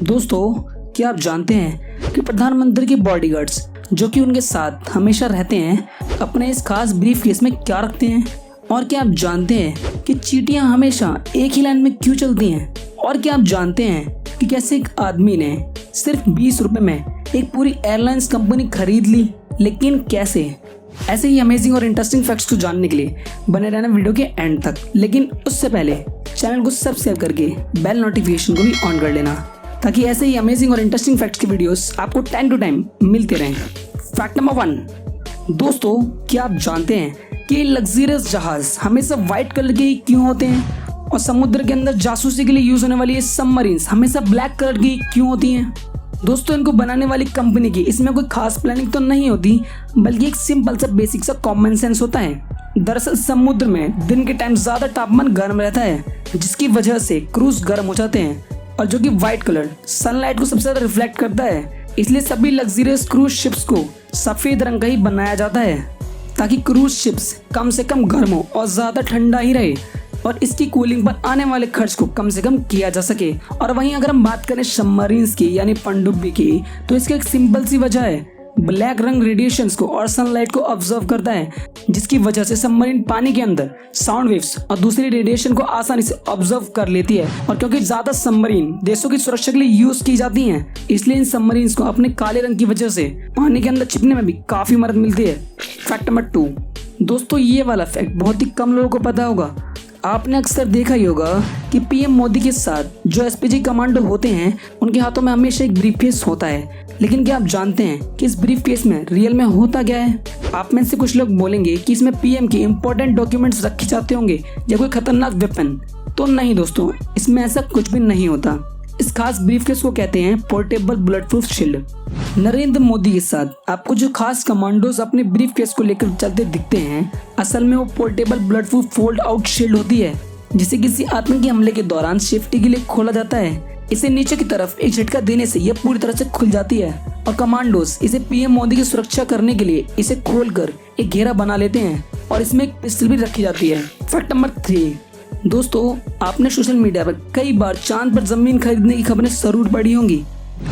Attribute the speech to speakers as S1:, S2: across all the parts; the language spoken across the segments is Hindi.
S1: दोस्तों, क्या आप जानते हैं कि प्रधानमंत्री के बॉडीगार्ड्स जो कि उनके साथ हमेशा रहते हैं अपने इस खास ब्रीफ केस में क्या रखते हैं? और क्या आप जानते हैं कि चींटियां हमेशा एक ही लाइन में क्यों चलती हैं? और क्या आप जानते हैं कि कैसे एक आदमी ने सिर्फ 20 रुपए में एक पूरी एयरलाइंस कंपनी खरीद ली? लेकिन कैसे? ऐसे ही अमेजिंग और इंटरेस्टिंग फैक्ट्स को जानने के लिए बने रहना वीडियो के एंड तक। लेकिन उससे पहले चैनल को सब्सक्राइब करके बेल नोटिफिकेशन को भी ऑन कर लेना, ताकि ऐसे ही अमेजिंग और इंटरेस्टिंग फैक्ट्स के वीडियोस आपको टाइम टू टाइम मिलते रहें। Fact number 1। दोस्तों, क्या आप जानते हैं कि लग्जरियस जहाज हमेशा व्हाइट कलर के क्यों होते हैं? और समुद्र के अंदर जासूसी के लिए यूज होने वाली ये सबमरीन्स हमेशा ब्लैक कलर की क्यों होती हैं? दोस्तों, इनको बनाने वाली कंपनी की इसमें कोई खास प्लानिंग तो नहीं होती, बल्कि एक सिंपल सा बेसिक सा कॉमन सेंस होता है। दरअसल समुद्र में दिन के टाइम ज्यादा तापमान गर्म रहता है, जिसकी वजह से क्रूज गर्म हो जाते हैं, और जो कि व्हाइट कलर सनलाइट को सबसे ज्यादा रिफ्लेक्ट करता है। इसलिए सभी लग्जरियस क्रूज शिप्स को सफेद रंग का ही बनाया जाता है, ताकि क्रूज शिप्स कम से कम गर्म हो और ज्यादा ठंडा ही रहे, और इसकी कूलिंग पर आने वाले खर्च को कम से कम किया जा सके। और वहीं अगर हम बात करें सबमरीन्स की यानी पनडुब्बी की, तो इसकी एक सिंपल सी वजह है, ब्लैक रंग रेडिएशंस को और सनलाइट को ऑब्जर्व करता है, जिसकी वजह से सबमरीन पानी के अंदर साउंड वेव्स और दूसरी रेडिएशन को आसानी से ऑब्जर्व कर लेती है। और क्योंकि ज्यादा सबमरीन देशों की सुरक्षा के लिए यूज की जाती हैं, इसलिए इन सबमरीन्स को अपने काले रंग की वजह से पानी के अंदर छिपने में भी काफी मदद मिलती है। Fact number 2। दोस्तों, ये वाला फैक्ट बहुत ही कम लोगों को पता होगा। आपने अक्सर देखा ही होगा कि पीएम मोदी के साथ जो एसपीजी कमांडो होते हैं, उनके हाथों में हमेशा एक ब्रीफकेस होता है। लेकिन क्या आप जानते हैं कि इस ब्रीफकेस में रियल में होता क्या है? आप में से कुछ लोग बोलेंगे कि इसमें पीएम के इंपॉर्टेंट डॉक्यूमेंट्स रखे जाते होंगे या कोई खतरनाक वेपन। तो नहीं दोस्तों, इसमें ऐसा कुछ भी नहीं होता। इस खास ब्रीफकेस को कहते हैं portable bullet proof shield. Narendra Modi के साथ आपको जो खास कमांडोज अपने ब्रीफकेस को लेकर चलते दिखते हैं, असल में वो portable bullet proof fold out shield होती है, जिसे किसी आतंकी हमले के दौरान सेफ्टी के लिए खोला जाता है। इसे नीचे की तरफ एक झटका देने से यह पूरी तरह से खुल जाती है, और कमांडोज इसे पीएम मोदी की सुरक्षा करने के लिए इसे खोलकर एक घेरा बना लेते हैं, और इसमें एक पिस्टल भी रखी जाती है। Fact number 3। दोस्तों, आपने सोशल मीडिया पर कई बार चांद पर जमीन खरीदने की खबरें जरूर पढ़ी होंगी,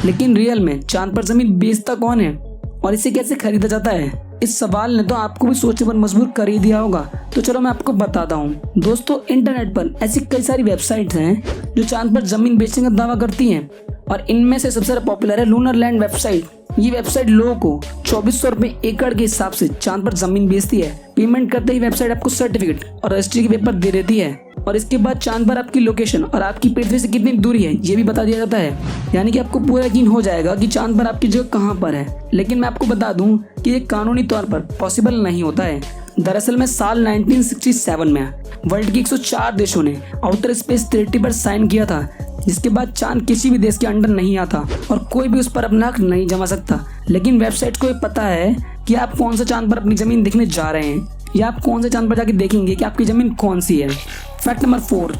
S1: लेकिन रियल में चांद पर जमीन बेचता कौन है और इसे कैसे खरीदा जाता है? इस सवाल ने तो आपको भी सोचने पर मजबूर कर ही दिया होगा। तो चलो मैं आपको बताता हूँ। दोस्तों, इंटरनेट पर ऐसी कई सारी वेबसाइट्स हैं जो चांद पर जमीन बेचने का दावा करती हैं, और इनमें से सबसे ज्यादा पॉपुलर है लूनर लैंड वेबसाइट। ये वेबसाइट लोगों को 2400 रुपए एकड़ के हिसाब से चांद पर जमीन बेचती है। पेमेंट करते ही वेबसाइट आपको सर्टिफिकेट और रजिस्ट्री के पेपर दे देती है, और इसके बाद चांद पर आपकी लोकेशन और आपकी पृथ्वी से कितनी दूरी है ये भी बता दिया जाता है। यानी कि आपको पूरा यकीन हो जाएगा कि चांद पर आपकी जगह कहाँ पर है। लेकिन मैं आपको बता दूं कि ये कानूनी तौर पर पॉसिबल नहीं होता है। दरअसल में साल 1967 में वर्ल्ड के 104 देशों ने आउटर स्पेस ट्रीटी पर साइन किया था, जिसके बाद चांद किसी भी देश के अंडर नहीं आता और कोई भी उस पर अपना हक नहीं जमा सकता। लेकिन वेबसाइट को ये पता है कि आप कौन सा चांद पर अपनी जमीन देखने जा रहे हैं, या आप कौन से चांद पर जाके देखेंगे कि आपकी जमीन कौन सी है। Fact number 4।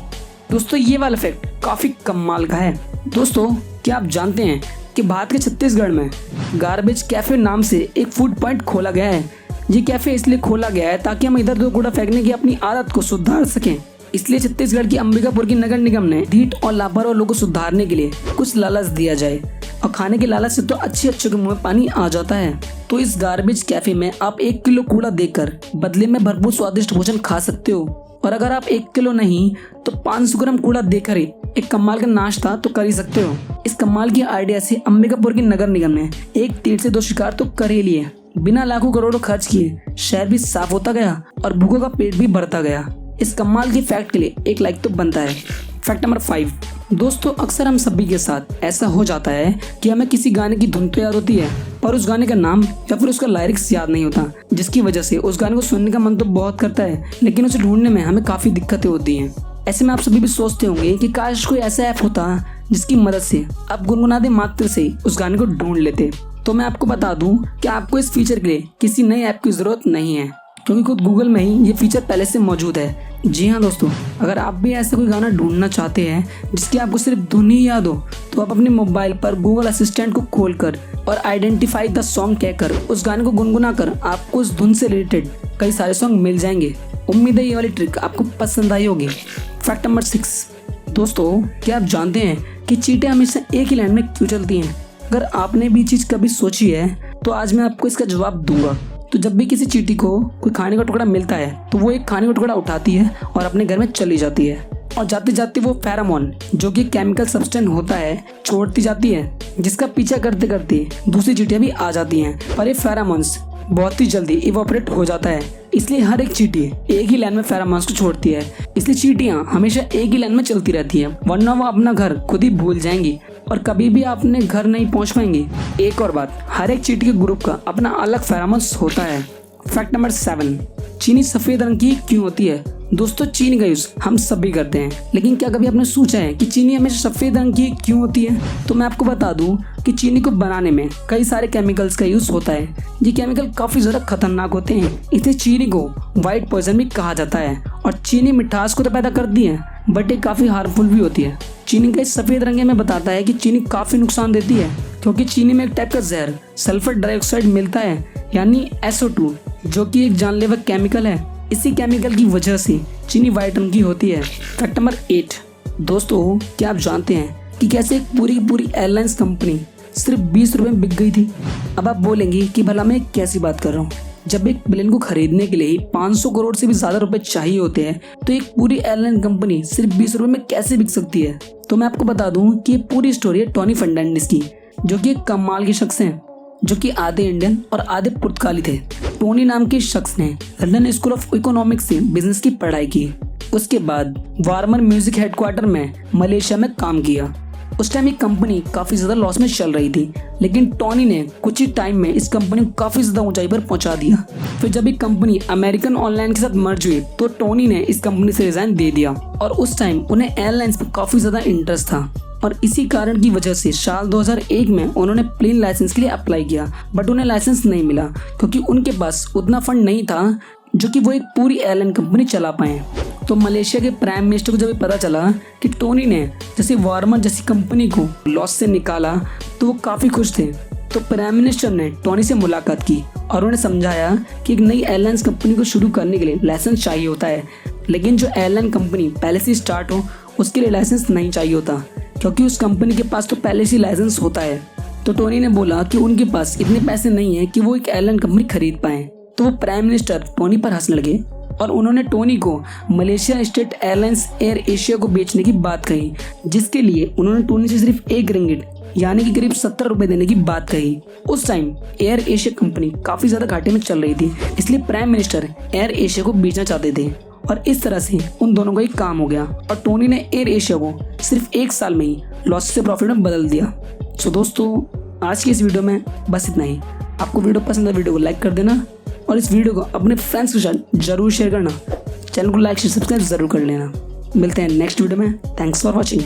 S1: दोस्तों, ये वाला फैक्ट काफी कमाल का है। दोस्तों, क्या आप जानते हैं कि भारत के छत्तीसगढ़ में गार्बेज कैफे नाम से एक फूड पॉइंट खोला गया है। ये कैफे इसलिए खोला गया है ताकि हम इधर उधर कूड़ा फेंकने की अपनी आदत को सुधार सकें। इसलिए छत्तीसगढ़ की अंबिकापुर की नगर निगम ने ढीठ और लापरवाह लोगों को सुधारने के लिए कुछ लालच दिया जाए, और खाने के लालच से तो अच्छे के मुंह में पानी आ जाता है। तो इस गार्बेज कैफे में आप 1 किलो कूड़ा देकर बदले में भरपूर स्वादिष्ट भोजन खा सकते हो, और अगर आप 1 किलो नहीं तो 500 ग्राम कूड़ा देकर एक कमाल का नाश्ता तो कर ही सकते हो। इस कमाल की आइडिया से अंबिकापुर की नगर निगम ने एक तीर से 2 शिकार तो कर ही लिए। बिना लाखों करोड़ों खर्च किए शहर भी साफ होता गया और भूखों का पेट भी भरता गया। इस कमाल की फैक्ट के लिए एक लाइक तो बनता है। Fact number 5। दोस्तों, अक्सर हम सभी के साथ ऐसा हो जाता है कि हमें किसी गाने की धुन तो याद होती है, पर उस गाने का नाम या फिर उसका लिरिक्स याद नहीं होता, जिसकी वजह से उस गाने को सुनने का मन तो बहुत करता है, लेकिन उसे ढूंढने में हमें काफी दिक्कतें होती हैं। ऐसे में आप सभी भी सोचते होंगे कि काश कोई ऐसा ऐप होता जिसकी मदद से आप गुनगुनाते मात्र से उस गाने को ढूंढ लेते। तो मैं आपको बता दूं कि आपको इस फीचर के लिए किसी नई ऐप की जरूरत नहीं है, क्योंकि खुद गूगल में ही ये फीचर पहले से मौजूद है। जी हाँ दोस्तों, अगर आप भी ऐसा कोई गाना ढूंढना चाहते हैं जिसकी आपको सिर्फ धुन ही याद हो, तो आप अपने मोबाइल पर गूगल असिस्टेंट को खोलकर और आइडेंटिफाई द सॉन्ग कहकर उस गाने को गुनगुना कर आपको उस धुन से रिलेटेड कई सारे सॉन्ग मिल जाएंगे। उम्मीद है ये वाली ट्रिक आपको पसंद आई होगी। Fact number 6। दोस्तों, क्या आप जानते हैं कि चींटियां हमेशा एक ही लाइन में क्यों चलती हैं? अगर आपने भी चीज कभी सोची है तो आज मैं आपको इसका जवाब दूंगा। तो जब भी किसी चींटी को कोई खाने का टुकड़ा मिलता है तो वो एक खाने का टुकड़ा उठाती है और अपने घर में चली जाती है, और जाते जाते वो फेरामोन, जो कि केमिकल सब्सटेंस होता है, छोड़ती जाती है, जिसका पीछा करते करते दूसरी चींटियां भी आ जाती हैं। पर ये फेरामोन्स बहुत ही जल्दी इवोपरेट हो जाता है, इसलिए हर एक चींटी एक ही लाइन में फेरामोन्स को छोड़ती है। इसलिए चींटियां हमेशा एक ही लाइन में चलती रहती है, वरना वो अपना घर खुद ही भूल जाएंगी और कभी भी अपने घर नहीं पहुंच पाएंगी। एक और बात, हर एक चींटी के ग्रुप का अपना अलग फेरामोन्स होता है। फैक्ट नंबर 7, चीनी सफेद रंग की क्यों होती है? दोस्तों, चीनी का यूज हम सभी करते हैं, लेकिन क्या कभी आपने सोचा है कि चीनी हमेशा सफेद रंग की क्यों होती है? तो मैं आपको बता दूं कि चीनी को बनाने में कई सारे केमिकल्स का यूज होता है। ये केमिकल काफी ज्यादा खतरनाक होते हैं, इसलिए चीनी को व्हाइट पॉइजन भी कहा जाता है। और चीनी मिठास को तो पैदा करती है, बट ये काफी हार्मफुल भी होती है। चीनी का इस सफेद रंग में बताता है कि चीनी काफी नुकसान देती है, क्योंकि चीनी में एक टाइप का जहर सल्फर डाइऑक्साइड मिलता है, यानी SO2, जो कि एक जानलेवा केमिकल है। इसी केमिकल की वजह से चीनी व्हाइट रंग की होती है। फैक्ट नंबर 8, दोस्तों, क्या आप जानते हैं कि कैसे एक पूरी एयरलाइंस कंपनी सिर्फ 20 रुपए में बिक गई थी? अब आप बोलेंगे कि भला मैं कैसी बात कर रहा हूँ, जब एक प्लेन को खरीदने के लिए ही 500 करोड़ से भी ज्यादा रुपए चाहिए होते हैं, तो एक पूरी एयरलाइन कंपनी सिर्फ 20 रुपए में कैसे बिक सकती है? तो मैं आपको बता दूं कि ये पूरी स्टोरी है टोनी फर्नांडिस की, जो कि एक कमाल के शख्स हैं, जो कि आधे इंडियन और आधे पुर्तगाली थे। टोनी नाम के शख्स ने लंदन स्कूल ऑफ इकोनॉमिक्स से बिजनेस की पढ़ाई की। उसके बाद वार्मर म्यूजिक हेडक्वार्टर में मलेशिया में काम किया। उस टाइम ये कंपनी काफी ज्यादा लॉस में चल रही थी, लेकिन टोनी ने कुछ ही टाइम में इस कंपनी को काफी ज्यादा ऊंचाई पर पहुंचा दिया। फिर जब ये कंपनी अमेरिकन ऑनलाइन के साथ मर्ज हुई तो टोनी ने इस कंपनी से रिजाइन दे दिया, और उस टाइम उन्हें एयरलाइंस पर काफी ज्यादा इंटरेस्ट था। और इसी कारण की वजह से साल 2001 में उन्होंने प्लेन लाइसेंस के लिए अप्लाई किया, बट उन्हें लाइसेंस नहीं मिला, क्योंकि उनके पास उतना फंड नहीं था जो कि वो एक पूरी एयरलाइन कंपनी चला पाए। तो मलेशिया के प्राइम मिनिस्टर को जब ये पता चला कि टोनी ने जैसे वार्मर जैसी कंपनी को लॉस से निकाला, तो वो काफी खुश थे। तो प्राइम मिनिस्टर ने टोनी से मुलाकात की और उन्हें समझाया कि एक नई एयरलाइंस कंपनी को शुरू करने के लिए लाइसेंस चाहिए होता है, लेकिन जो एयरलाइन कंपनी पहले से स्टार्ट हो उसके लिए लाइसेंस नहीं चाहिए होता, क्योंकि उस कंपनी के पास तो पहले से लाइसेंस होता है। तो टोनी ने बोला कि उनके पास इतने पैसे नहीं है कि वो एक एयरलाइन कंपनी खरीद पाए। तो वो प्राइम मिनिस्टर टोनी पर हंसने लगे और उन्होंने टोनी को Malaysia state airlines air Asia को बेचने की बात कही, जिसके लिए उन्होंने टोनी से सिर्फ 1 रिंगिट यानी कि करीब 70 रुपए देने की बात कही। उस टाइम एयर एशिया कंपनी काफी ज्यादा घाटे में चल रही थी, इसलिए प्राइम मिनिस्टर एयर एशिया को बेचना चाहते थे, और इस तरह से उन दोनों का एक काम हो गया और टोनी ने एयर एशिया को सिर्फ 1 साल में ही लॉस से प्रॉफिट में बदल दिया। सो दोस्तों, आज की इस वीडियो में बस इतना ही। आपको वीडियो पसंद है, वीडियो को लाइक कर देना और इस वीडियो को अपने फ्रेंड्स के साथ जरूर शेयर करना। चैनल को लाइक शेयर सब्सक्राइब जरूर कर लेना। मिलते हैं नेक्स्ट वीडियो में। Thanks for watching.